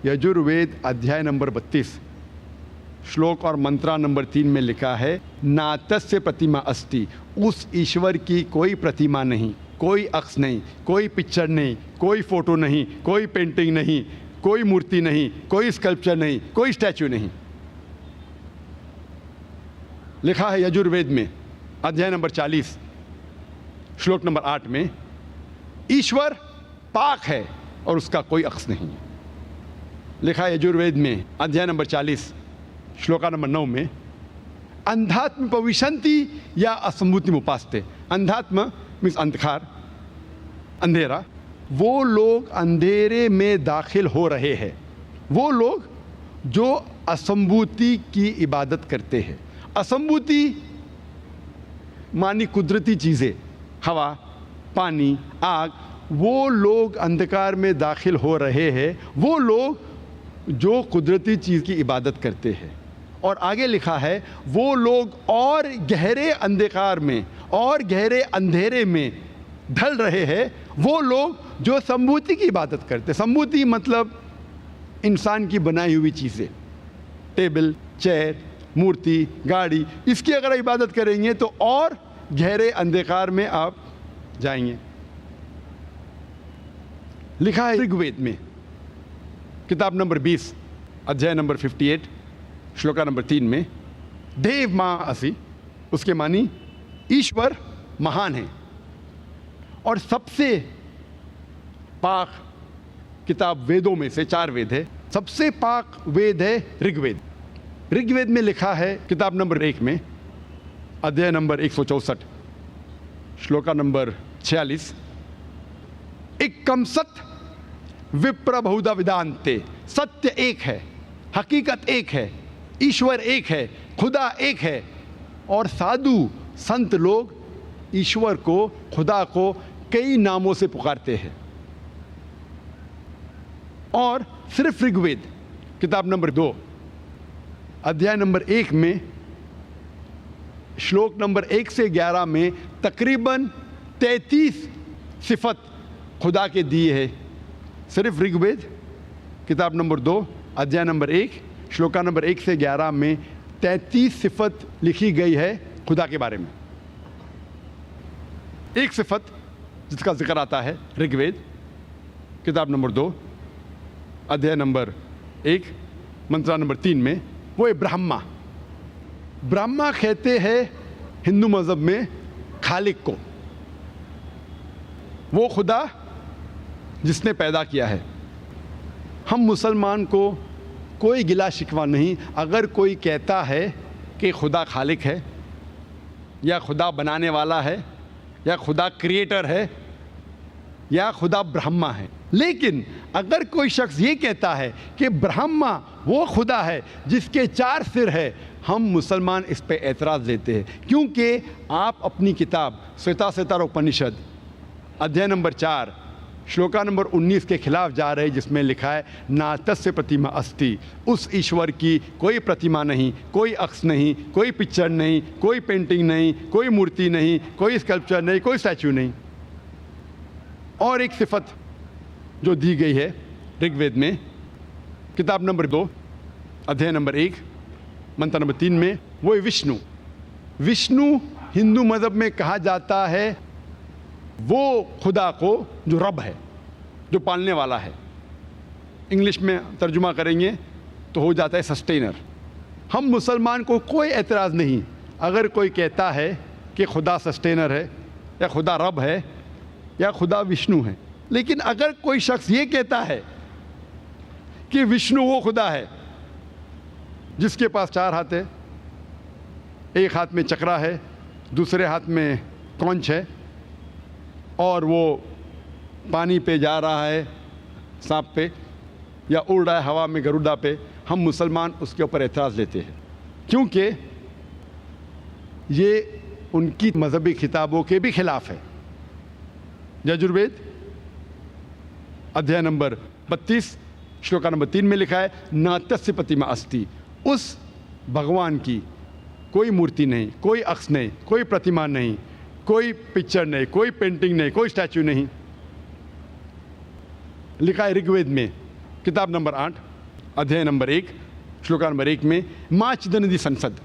यजुर्वेद अध्याय नंबर 32 श्लोक और मंत्रा नंबर 3 में लिखा है, नातस्य प्रतिमा अस्ति, उस ईश्वर की कोई प्रतिमा नहीं, कोई अक्ष नहीं, कोई पिक्चर नहीं, कोई फोटो नहीं, कोई पेंटिंग नहीं, कोई मूर्ति नहीं, कोई स्कल्पचर नहीं, कोई स्टैचू नहीं। लिखा है यजुर्वेद में अध्याय नंबर 40 श्लोक नंबर 8 में, ईश्वर पाक है और उसका कोई अक्ष नहीं है। लिखा है यजुर्वेद में अध्याय नंबर 40 श्लोका नंबर 9 में, अंधात्म पविशंति या असंभूति उपासते। अंधात्म मीन्स अंधकार, अंधेरा। वो लोग अंधेरे में दाखिल हो रहे हैं, वो लोग जो असंभूति की इबादत करते हैं। असंभूति मानी कुदरती चीज़ें, हवा, पानी, आग। वो लोग अंधकार में दाखिल हो रहे हैं, वो लोग जो कुदरती चीज़ की इबादत करते हैं। और आगे लिखा है, वो लोग और गहरे अंधकार में और गहरे अंधेरे में ढल रहे हैं, वो लोग जो संभूति की इबादत करते हैं। संभूति मतलब इंसान की बनाई हुई चीज़ें, टेबल, चेयर, मूर्ति, गाड़ी, इसकी अगर इबादत करेंगे तो और गहरे अंधकार में आप जाएंगे। लिखा है ऋग्वेद में किताब नंबर 20 अध्याय नंबर 58 श्लोका नंबर 3 में, देव माँ असि, उसके मानी ईश्वर महान है। और सबसे पाक किताब वेदों में से 4 वेद है, सबसे पाक वेद है ऋग्वेद। ऋग्वेद में लिखा है किताब नंबर 1 में अध्याय नंबर 164 श्लोका नंबर 46, एकम सत्य विप्र बहुधा विदान्ते। सत्य एक है, हकीकत एक है, ईश्वर एक है, खुदा एक है। और साधु संत लोग ईश्वर को, खुदा को कई नामों से पुकारते हैं। और सिर्फ ऋग्वेद किताब नंबर 2 अध्याय नंबर 1 में श्लोक नंबर 1 से 11 में तकरीबन 33 सिफत खुदा के दिए हैं। सिर्फ ऋग्वेद किताब नंबर 2 अध्याय नंबर 1 श्लोका नंबर 1 से 11 में 33 सिफत लिखी गई है खुदा के बारे में। एक सिफत जिसका जिक्र आता है ऋग्वेद किताब नंबर 2 अध्याय नंबर 1 मंत्रा नंबर 3 में, वो है ब्रह्मा। ब्रह्मा कहते हैं हिंदू मज़हब में खालिक को, वो खुदा जिसने पैदा किया है। हम मुसलमान को कोई गिला शिकवा नहीं अगर कोई कहता है कि खुदा खालिक है या खुदा बनाने वाला है या खुदा क्रिएटर है या खुदा ब्रह्मा है। लेकिन अगर कोई शख्स ये कहता है कि ब्रह्मा वो खुदा है जिसके 4 सिर है, हम मुसलमान इस पे एतराज़ देते हैं, क्योंकि आप अपनी किताब श्वेताश्वेतर उपनिषद अध्याय नंबर 4 श्लोका नंबर 19 के खिलाफ जा रहे हैं, जिसमें लिखा है, नातस्य प्रतिमा अस्ति, उस ईश्वर की कोई प्रतिमा नहीं, कोई अक्ष नहीं, कोई पिक्चर नहीं, कोई पेंटिंग नहीं, कोई मूर्ति नहीं, कोई स्कल्पचर नहीं, कोई स्टैचू नहीं। और एक सिफत जो दी गई है ऋग्वेद में किताब नंबर 2 अध्याय नंबर 1 मंत्र नंबर 3 में, वो है विष्णु। विष्णु हिंदू मज़हब में कहा जाता है वो खुदा को जो रब है, जो पालने वाला है। इंग्लिश में तर्जुमा करेंगे तो हो जाता है सस्टेनर। हम मुसलमान को कोई एतराज़ नहीं अगर कोई कहता है कि खुदा सस्टेनर है या खुदा रब है या खुदा विष्णु है। लेकिन अगर कोई शख्स ये कहता है कि विष्णु वो खुदा है जिसके पास 4 हाथ है, एक हाथ में चक्रा है, दूसरे हाथ में कौंच है और वो पानी पे जा रहा है सांप पे या उड़ रहा है हवा में गरुड़ा पे, हम मुसलमान उसके ऊपर एतराज़ लेते हैं, क्योंकि ये उनकी मज़हबी किताबों के भी खिलाफ है। यजुर्वेद अध्याय नंबर 32 श्लोका नंबर 3 में लिखा है, नातस्य प्रतिमा अस्ति, उस भगवान की कोई मूर्ति नहीं, कोई अक्ष नहीं, कोई प्रतिमा नहीं, कोई पिक्चर नहीं, कोई पेंटिंग नहीं, कोई स्टैचू नहीं। लिखा है ऋग्वेद में किताब नंबर 8 अध्याय नंबर 1 श्लोका नंबर 1 में माँ चिदनिधि संसद,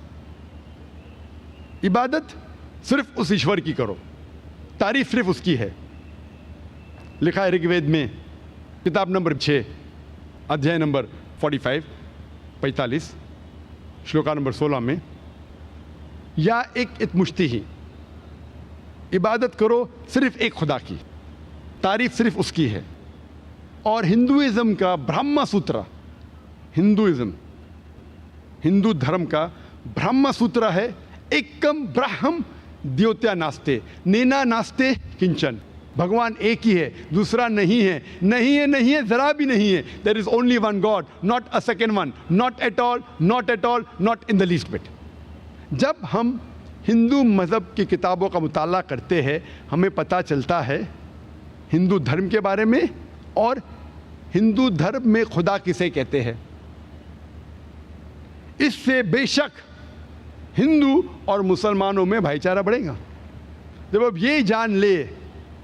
इबादत सिर्फ उस ईश्वर की करो, तारीफ सिर्फ उसकी है। लिखा है ऋग्वेद में किताब नंबर 6 अध्याय नंबर 45 श्लोका नंबर 16 में, या एक इतमुश्ती ही, इबादत करो सिर्फ एक खुदा की, तारीफ सिर्फ उसकी है। और हिंदुइज्म का ब्रह्म सूत्र, हिंदू धर्म का ब्रह्म सूत्र है एकम ब्रह्म द्योत्या नास्ते, नेना नास्ते किंचन। भगवान एक ही है, दूसरा नहीं है, नहीं है, नहीं है, जरा भी नहीं है। There is only one God, not a second one, not at all, not at all, not in the least bit. जब हम हिंदू मज़हब की किताबों का मुताला करते हैं, हमें पता चलता है हिंदू धर्म के बारे में, और हिंदू धर्म में खुदा किसे कहते हैं। इससे बेशक हिंदू और मुसलमानों में भाईचारा बढ़ेगा। जब अब ये जान ले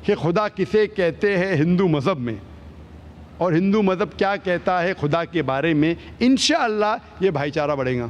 कि खुदा किसे कहते हैं हिंदू मज़हब में, और हिंदू मज़हब क्या कहता है खुदा के बारे में, इंशाअल्लाह ये भाईचारा बढ़ेगा।